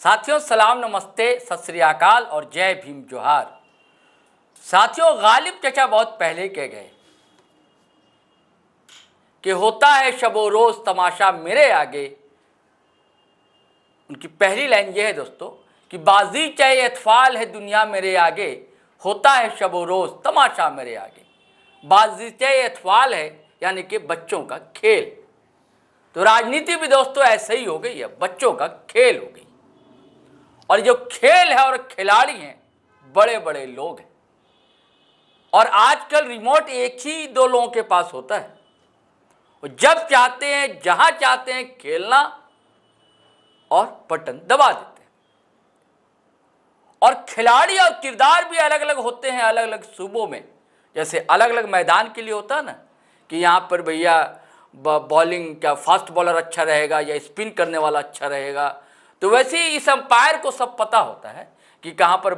साथियों सलाम नमस्ते सत श्री अकाल और जय भीम जोहार। साथियों गालिब चचा बहुत पहले कह गए कि होता है शबो रोज तमाशा मेरे आगे। उनकी पहली लाइन यह है दोस्तों कि बाजी चाहे अतफाल है दुनिया मेरे आगे, होता है शबो रोज तमाशा मेरे आगे। बाजी चाहे अतफाल है यानी कि बच्चों का खेल। तो राजनीति भी दोस्तों ऐसे ही हो गई है, बच्चों का खेल हो गई। और जो खेल है और खिलाड़ी हैं बड़े बड़े लोग हैं। और आजकल रिमोट एक ही दो लोगों के पास होता है, वो जब चाहते हैं जहां चाहते हैं खेलना और बटन दबा देते हैं। और खिलाड़ी और किरदार भी अलग अलग होते हैं अलग अलग सूबों में। जैसे अलग अलग मैदान के लिए होता है ना कि यहाँ पर भैया बॉलिंग क्या फास्ट बॉलर अच्छा रहेगा या स्पिन करने वाला अच्छा रहेगा, तो वैसे ही इस अंपायर को सब पता होता है कि कहाँ पर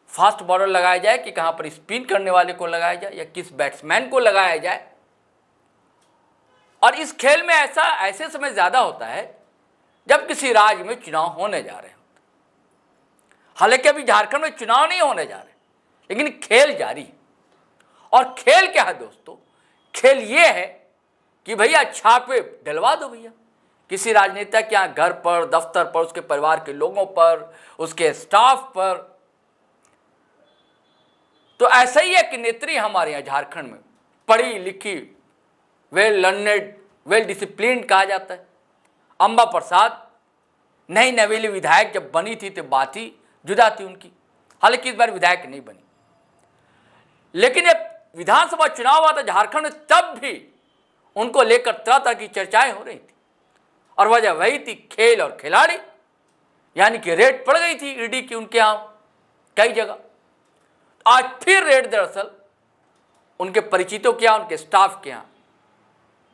फास्ट बॉलर लगाया जाए, कि कहाँ पर स्पिन करने वाले को लगाया जाए या किस बैट्समैन को लगाया जाए। और इस खेल में ऐसे समय ज़्यादा होता है जब किसी राज्य में चुनाव होने जा रहे हैं। हालांकि अभी झारखंड में चुनाव नहीं होने जा रहे, लेकिन खेल जारी है। और खेल क्या है दोस्तों? खेल ये है कि भैया छापे डलवा दो भैया किसी राजनेता के यहाँ घर पर, दफ्तर पर, उसके परिवार के लोगों पर, उसके स्टाफ पर। तो ऐसा ही एक नेत्री हमारे यहाँ झारखंड में पढ़ी लिखी, वेल लर्नेड, वेल डिसिप्लिन्ड कहा जाता है, अंबा प्रसाद नई नवेली विधायक जब बनी थी तो बात ही जुदा थी उनकी। हालांकि इस बार विधायक नहीं बनी, लेकिन जब विधानसभा चुनाव हुआ था झारखंड में तब भी उनको लेकर तरह तरह की चर्चाएं हो रही थी। और वजह वही थी खेल और खिलाड़ी, यानी कि रेड पड़ गई थी ईडी की उनके यहां कई जगह। आज फिर रेड दरअसल उनके परिचितों के यहां, उनके स्टाफ के यहां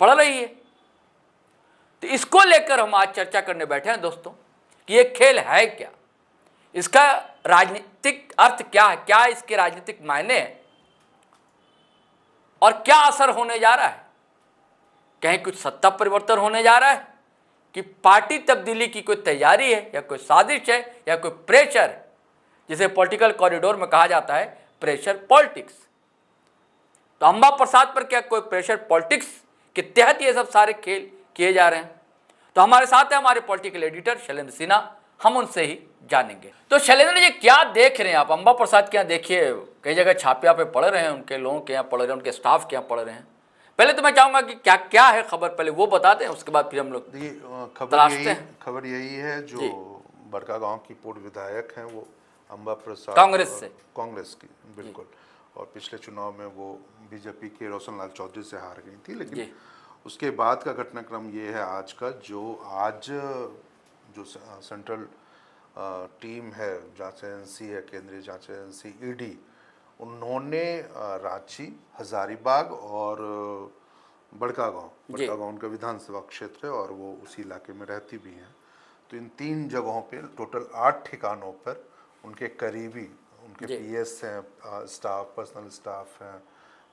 पड़ रही है। तो इसको लेकर हम आज चर्चा करने बैठे हैं दोस्तों कि ये खेल है क्या, इसका राजनीतिक अर्थ क्या है, क्या इसके राजनीतिक मायने हैं और क्या असर होने जा रहा है। कहीं कुछ सत्ता परिवर्तन होने जा रहा है कि पार्टी तब्दीली की कोई तैयारी है या कोई साजिश है या कोई प्रेशर है, जिसे पॉलिटिकल कॉरिडोर में कहा जाता है प्रेशर पॉलिटिक्स। तो अंबा प्रसाद पर क्या कोई प्रेशर पॉलिटिक्स के तहत ये सब सारे खेल किए जा रहे हैं? तो हमारे साथ है हमारे पॉलिटिकल एडिटर शैलेंद्र सिन्हा, हम उनसे ही जानेंगे। तो शैलेंद्र जी क्या देख रहे हैं आप? अंबा प्रसाद के यहाँ देखिए कई जगह छापे पे पड़ रहे हैं, उनके लोगों के यहाँ पड़ रहे हैं, उनके स्टाफ के यहाँ पड़ रहे हैं। पहले तो मैं चाहूंगा कि क्या क्या है खबर, पहले वो बता दें, उसके बाद फिर हम लोग खबर यही है जो बड़कागांव की पूर्व विधायक हैं वो अंबा प्रसाद कांग्रेस की बिल्कुल, और पिछले चुनाव में वो बीजेपी के रोशनलाल चौधरी से हार गई थी। लेकिन उसके बाद का घटनाक्रम ये है आज का, जो सेंट्रल टीम है, जांच एजेंसी है, केंद्रीय जांच एजेंसी ईडी, उन्होंने रांची, हजारीबाग और बड़कागांव उनका विधानसभा क्षेत्र है और वो उसी इलाके में रहती भी हैं। तो इन 3 जगहों पे टोटल 8 ठिकानों पर उनके करीबी, उनके पीएस हैं, स्टाफ, पर्सनल स्टाफ हैं,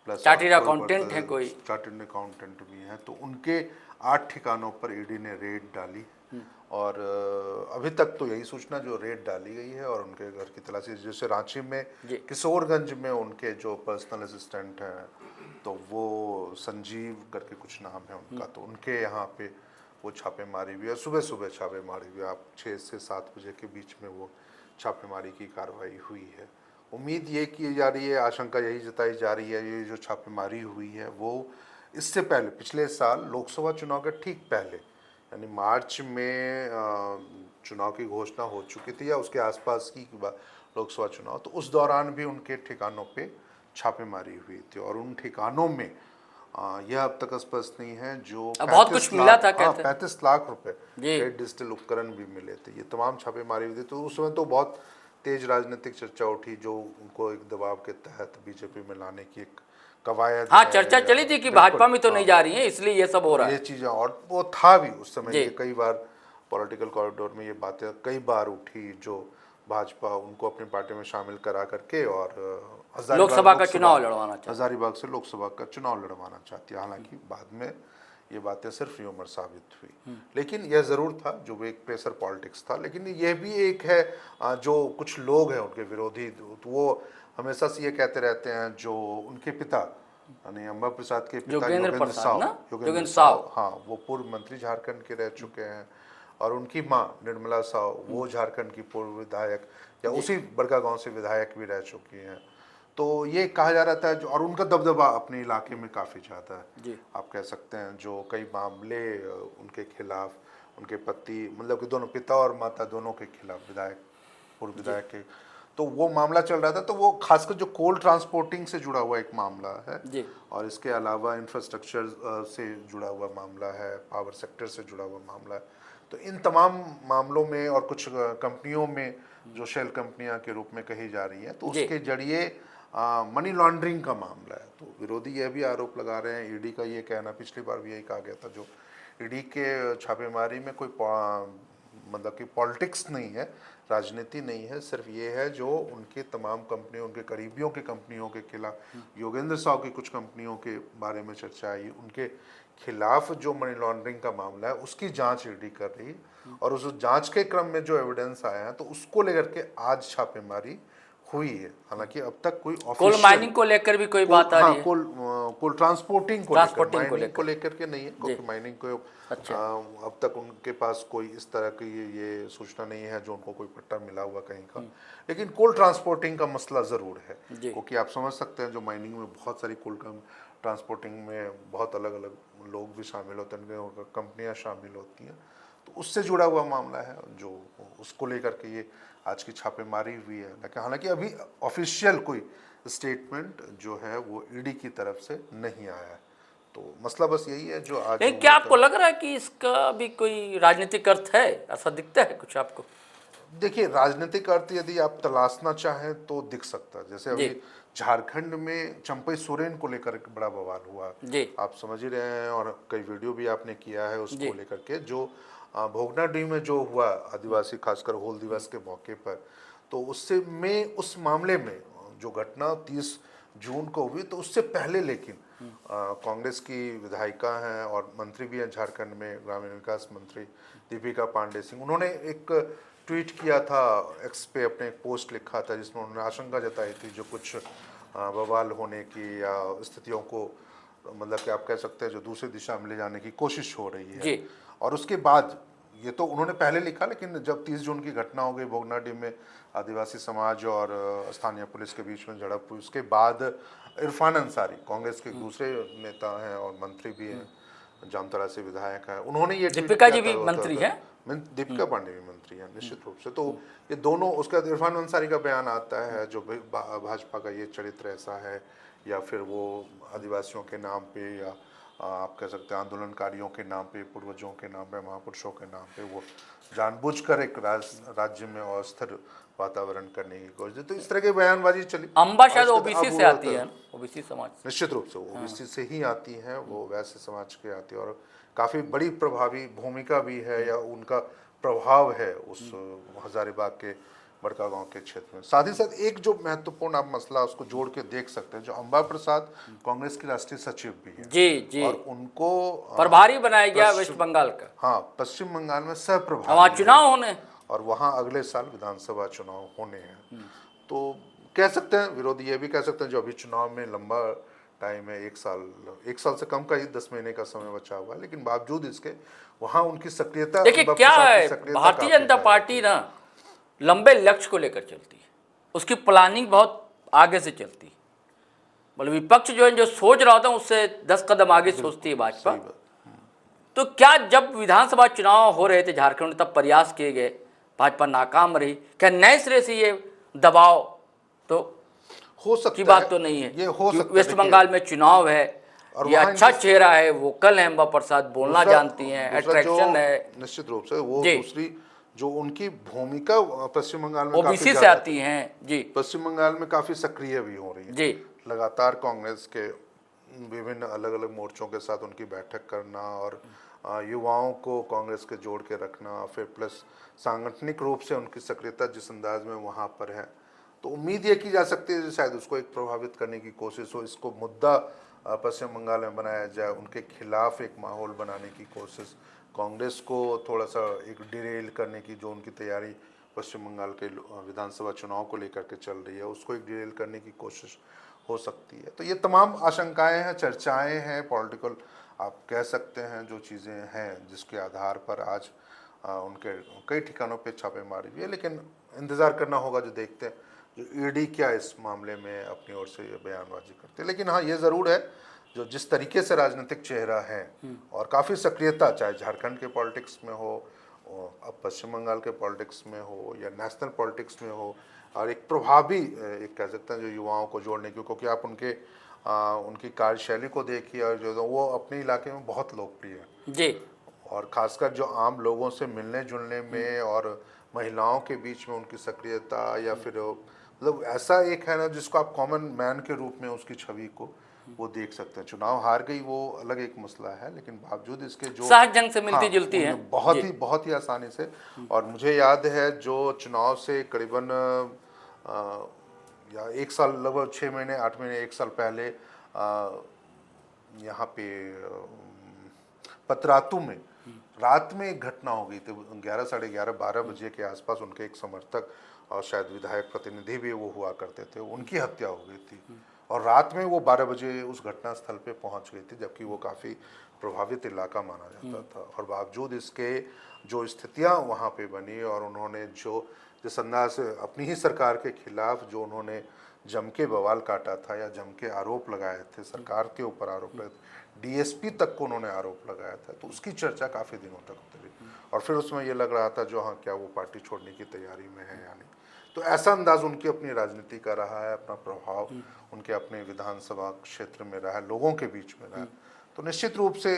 प्लस चार्टर्ड अकाउंटेंट हैं, कोई चार्टर्ड अकाउंटेंट भी हैं। तो उनके 8 ठिकानों पर ईडी ने रेड डाली और अभी तक तो यही सूचना जो रेड डाली गई है और उनके घर की तलाशी, जैसे रांची में किशोरगंज में उनके जो पर्सनल असिस्टेंट हैं तो वो संजीव करके कुछ नाम है उनका, तो उनके यहाँ पे वो छापेमारी भी है। सुबह सुबह छापेमारी भी, आप 6 से 7 बजे के बीच में वो छापेमारी की कार्रवाई हुई है। उम्मीद ये की जा रही है, आशंका यही जताई जा रही है, ये जो छापेमारी हुई है वो इससे पहले पिछले साल लोकसभा चुनाव के ठीक पहले यानी मार्च में चुनाव की घोषणा हो चुकी थी या उसके आसपास की लोकसभा चुनाव, तो उस दौरान भी उनके ठिकानों पे छापेमारी हुई थी। और उन ठिकानों में यह अब तक स्पष्ट नहीं है जो बहुत कुछ मिला था, 35 लाख रुपए के डिजिटल उपकरण भी मिले थे। ये तमाम छापेमारी हुई थी। तो उस समय तो बहुत तेज राजनीतिक चर्चा उठी, जो उनको एक दबाव के तहत बीजेपी में लाने की एक कवायद, चर्चा चली थी कि भाजपा में तो नहीं जा रही है इसलिए ये सब हो रहा है, ये चीजें। और वो था भी उस समय, ये कई बार पॉलिटिकल कॉरिडोर में ये बातें कई बार उठी, जो भाजपा उनको अपनी पार्टी में शामिल करा करके और लोकसभा का चुनाव लड़वाना चाहती, हजारीबाग से लोकसभा का चुनाव लड़वाना चाहती है। हालांकि बाद में ये बातें सिर्फ र्यूमर साबित हुई। लेकिन यह ज़रूर था जो वो एक प्रेशर पॉलिटिक्स था। लेकिन यह भी एक है जो कुछ लोग हैं उनके विरोधी, तो वो हमेशा से ये कहते रहते हैं, जो उनके पिता यानी अंबा प्रसाद के पिता योगेंद्र साव, योगेंद्र साव, हाँ, वो पूर्व मंत्री झारखंड के रह चुके हैं, और उनकी माँ निर्मला साव वो झारखंड की पूर्व विधायक या उसी बड़का गांव से विधायक भी रह चुकी हैं। तो ये कहा जा रहा था और उनका दबदबा अपने इलाके में काफ़ी ज़्यादा है। आप कह सकते हैं जो कई मामले उनके खिलाफ, उनके पति मतलब कि दोनों पिता और माता दोनों के खिलाफ विधायक, पूर्व विधायक के, तो वो मामला चल रहा था। तो वो खासकर जो कोल ट्रांसपोर्टिंग से जुड़ा हुआ एक मामला है, और इसके अलावा इंफ्रास्ट्रक्चर से जुड़ा हुआ मामला है, पावर सेक्टर से जुड़ा हुआ मामला है। तो इन तमाम मामलों में और कुछ कंपनियों में जो शेल कंपनियां के रूप में कही जा रही हैं, तो उसके जरिए मनी लॉन्ड्रिंग का मामला है। तो विरोधी यह भी आरोप लगा रहे हैं, ईडी का ये कहना, पिछली बार भी यही कहा गया था, जो ईडी के छापेमारी में कोई मतलब कि पॉलिटिक्स नहीं है, राजनीति नहीं है, सिर्फ ये है जो उनके तमाम कंपनियों, उनके करीबियों के कंपनियों के खिलाफ, योगेंद्र साव की कुछ कंपनियों के बारे में चर्चा आई, उनके खिलाफ जो मनी लॉन्ड्रिंग का मामला है उसकी जांच ईडी कर रही है। और उस जांच के क्रम में जो एविडेंस आया है, तो उसको लेकर के आज छापेमारी हुई है। हालांकि अब तक कोई कोल माइनिंग को लेकर भी कोई बात आ रही है? कोल ट्रांसपोर्टिंग को लेकर, माइनिंग को लेकर के नहीं है, क्योंकि माइनिंग को अब तक उनके पास कोई इस तरह की ये सूचना नहीं है जो उनको कोई पट्टा मिला हुआ कहीं का। लेकिन कोल ट्रांसपोर्टिंग का मसला ज़रूर है, क्योंकि आप समझ सकते हैं जो माइनिंग में बहुत सारी कोल ट्रांसपोर्टिंग में बहुत अलग अलग लोग भी शामिल होते हैं, कंपनियां शामिल होती हैं, तो उससे जुड़ा हुआ मामला है जो उसको लेकर के ये आज की छापेमारी हुई है। लेकिन हालांकि अभी ऑफिशियल कोई स्टेटमेंट जो है वो ईडी की तरफ से नहीं आया है। तो मसला बस यही है जो आज। क्या आपको लग रहा है कि इसका भी कोई राजनीतिक अर्थ है? ऐसा दिखता है कुछ आपको? देखिए, राजनीतिक अर्थ यदि आप तलाशना चाहें तो दिख सकता है। जैसे अभी झारखंड में चंपई सोरेन को लेकर एक बड़ा बवाल हुआ, आप समझ ही रहे हैं, और कई वीडियो भी आपने किया है उसको लेकर के, जो भोगनाडीह में जो हुआ आदिवासी खासकर हूल दिवस के मौके पर, तो उससे में उस मामले में जो घटना 30 जून को हुई, तो उससे पहले लेकिन कांग्रेस की विधायिका हैं और मंत्री भी हैं झारखंड में, ग्रामीण विकास मंत्री दीपिका पांडे सिंह, उन्होंने एक ट्वीट किया था, एक्स पे अपने एक पोस्ट लिखा था जिसमें उन्होंने आशंका जताई थी जो कुछ बवाल होने की या स्थितियों को मतलब कि आप कह सकते हैं जो दूसरी दिशा में ले जाने की कोशिश हो रही है। और उसके बाद ये तो उन्होंने पहले लिखा, लेकिन जब 30 जून की घटना हो गई भोगनाडीह में, आदिवासी समाज और स्थानीय पुलिस के बीच में झड़प हुई, उसके बाद इरफान अंसारी कांग्रेस के दूसरे नेता हैं और मंत्री भी हैं, जामताड़ा से विधायक हैं, उन्होंने ये दीपिका जी भी मंत्री हैं, दीपिका पांडे भी मंत्री हैं निश्चित रूप से। तो ये दोनों, उसका इरफान अंसारी का बयान आता है जो भाजपा का ये चरित्र ऐसा है, या फिर वो आदिवासियों के नाम पे या आप कह सकते हैं आंदोलनकारियों के नाम पे, पूर्वजों के नाम पे, महापुरुषों के नाम पे वो जानबूझकर एक राज्य में अस्थिर वातावरण करने की कोशिश, तो इस तरह की बयानबाजी चली। अंबा शायद ओबीसी से आती है, ओबीसी समाज, निश्चित रूप से ओबीसी से ही आती हैं, वो वैसे समाज के आती है, और काफ़ी बड़ी प्रभावी भूमिका भी है या उनका प्रभाव है उस हजारीबाग के बड़का गांव के क्षेत्र में। साथ ही साथ एक जो महत्वपूर्ण आप मसला उसको जोड़ के देख सकते हैं, जो अंबा प्रसाद कांग्रेस की राष्ट्रीय सचिव भी है, जी, और उनको प्रभारी बनाया गया वेस्ट बंगाल का। हाँ, पश्चिम बंगाल में सह प्रभारी, वहाँ चुनाव होने, और वहाँ अगले साल विधानसभा चुनाव होने हैं। तो कह सकते हैं विरोधी ये भी कह सकते हैं जो अभी चुनाव में लंबा टाइम है, एक साल से कम का ही 10 महीने का समय बचा हुआ है, लेकिन बावजूद इसके वहाँ उनकी सक्रियता, देखिए क्या है, भारतीय जनता पार्टी ना लंबे लक्ष्य को लेकर चलती है, उसकी प्लानिंग बहुत आगे से चलती है। मतलब विपक्ष जो है जो सोच रहा होता है उससे 10 कदम आगे सोचती है भाजपा। तो क्या जब विधानसभा चुनाव हो रहे थे झारखंड में, तब प्रयास किए गए, भाजपा नाकाम रही, क्या नए सिरे से ये दबाव तो हो सकता की बात तो नहीं है? ये हो सकता वेस्ट बंगाल में चुनाव है, ये अच्छा चेहरा है, वोकल है, अंबा प्रसाद बोलना जानती हैं, अट्रैक्शन है, निश्चित रूप से वो दूसरी जो उनकी भूमिका पश्चिम बंगाल में ओबीसी से आती हैं जी, पश्चिम बंगाल में काफी सक्रिय भी हो रही है जी, लगातार कांग्रेस के विभिन्न अलग अलग मोर्चों के साथ उनकी बैठक करना और युवाओं को कांग्रेस के जोड़ के रखना, फिर प्लस सांगठनिक रूप से उनकी सक्रियता जिस अंदाज में वहाँ पर है, तो उम्मीद ये की जा सकती है शायद उसको एक प्रभावित करने की कोशिश हो, इसको मुद्दा पश्चिम बंगाल में बनाया जाए, उनके खिलाफ एक माहौल बनाने की कोशिश, कांग्रेस को थोड़ा सा एक डिरेल करने की जो उनकी तैयारी पश्चिम बंगाल के विधानसभा चुनाव को लेकर के चल रही है, उसको एक डिरेल करने की कोशिश हो सकती है। तो ये तमाम आशंकाएं हैं, चर्चाएं हैं, पॉलिटिकल आप कह सकते हैं जो चीज़ें हैं, जिसके आधार पर आज उनके कई ठिकानों पे छापेमारी भी है। लेकिन इंतज़ार करना होगा, जो देखते हैं जो ईडी क्या इस मामले में अपनी ओर से बयानबाजी करते हैं। लेकिन हाँ, ये ज़रूर है, जो जिस तरीके से राजनीतिक चेहरा है और काफ़ी सक्रियता, चाहे झारखंड के पॉलिटिक्स में हो, अब पश्चिम बंगाल के पॉलिटिक्स में हो या नेशनल पॉलिटिक्स में हो, और एक प्रभावी, एक कह सकते हैं जो युवाओं को जोड़ने की, क्योंकि आप उनकी कार्यशैली को देखिए, और जो वो अपने इलाके में बहुत लोकप्रिय है जी, और खासकर जो आम लोगों से मिलने जुलने में और महिलाओं के बीच में उनकी सक्रियता, या फिर मतलब ऐसा एक है ना जिसको आप कॉमन मैन के रूप में उसकी छवि को वो देख सकते हैं। चुनाव हार गई वो अलग एक मसला है, लेकिन बावजूद इसके जो सहज जंग से मिलती जुलती है, बहुत ही आसानी से। और मुझे याद है जो चुनाव से करीबन या 1 साल, लगभग 6 महीने 8 महीने 1 साल पहले यहाँ पे पतरातू में रात में एक घटना हो गई थी। 11, साढ़े 11, 12 बजे के आसपास उनके एक समर्थक और शायद विधायक प्रतिनिधि भी वो हुआ करते थे, उनकी हत्या हो गई थी। और रात में वो 12 बजे उस घटना स्थल पे पहुंच गई थी, जबकि वो काफ़ी प्रभावित इलाका माना जाता था। और बावजूद इसके जो स्थितियां वहाँ पे बनी, और उन्होंने जो जिस अंदाज से अपनी ही सरकार के खिलाफ जो उन्होंने जम के बवाल काटा था या जम के आरोप लगाए थे, सरकार के ऊपर आरोप लगाए थे, डीएसपी तक को उन्होंने आरोप लगाया था, तो उसकी चर्चा काफ़ी दिनों तक होती रही। और फिर उसमें ये लग रहा था जो हाँ, क्या वो पार्टी छोड़ने की तैयारी में है या नहीं। तो ऐसा अंदाज उनकी अपनी राजनीति का रहा है, अपना प्रभाव उनके अपने विधानसभा क्षेत्र में रहा है, लोगों के बीच में रहा है। तो निश्चित रूप से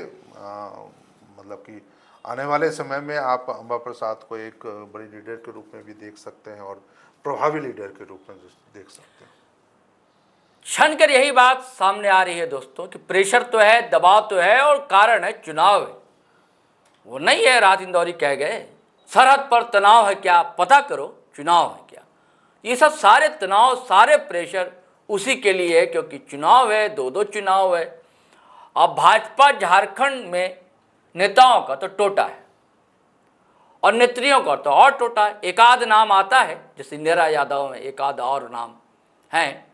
मतलब कि आने वाले समय में आप अंबा प्रसाद को एक बड़ी लीडर के रूप में भी देख सकते हैं और प्रभावी लीडर के रूप में देख सकते हैं। क्षण कर यही बात सामने आ रही है दोस्तों कि प्रेशर तो है, दबाव तो है, और कारण है चुनाव है। वो नहीं है रात इंदौरी कह गए सरहद पर तनाव है क्या, पता करो चुनाव है क्या। ये सब सारे तनाव, सारे प्रेशर उसी के लिए है, क्योंकि चुनाव है, 2 चुनाव है। अब भाजपा झारखंड में नेताओं का तो टोटा है और नेत्रियों का तो और टोटा है। एक आध नाम आता है, जैसे इंदिरा यादव में एक आध और नाम हैं,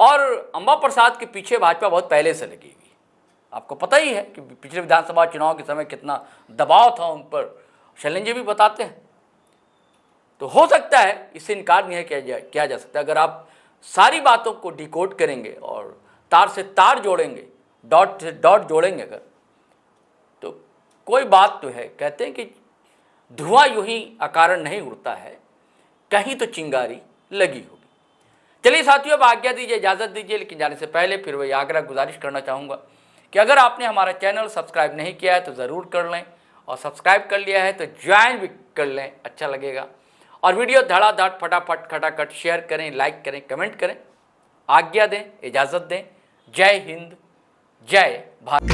और अंबा प्रसाद के पीछे भाजपा बहुत पहले से लगी हुई। आपको पता ही है कि पिछले विधानसभा चुनाव के समय कितना दबाव था उन पर, शैलेंद्र जी भी बताते हैं। तो हो सकता है, इससे इनकार नहीं है किया जा सकता। अगर आप सारी बातों को डिकोड करेंगे और तार से तार जोड़ेंगे, डॉट से डॉट जोड़ेंगे अगर, तो कोई बात तो है। कहते हैं कि धुआं यूं ही अकारण नहीं उड़ता है, कहीं तो चिंगारी लगी होगी। चलिए साथियों, अब आज्ञा दीजिए, इजाज़त दीजिए। लेकिन जाने से पहले फिर वही आग्रह गुजारिश करना चाहूँगा कि अगर आपने हमारा चैनल सब्सक्राइब नहीं किया है तो ज़रूर कर लें, और सब्सक्राइब कर लिया है तो ज्वाइन भी कर लें, अच्छा लगेगा। और वीडियो धड़ाधड़ फटाफट खटाखट शेयर करें, लाइक करें, कमेंट करें। आज्ञा दें, इजाज़त दें। जय हिंद, जय भारत।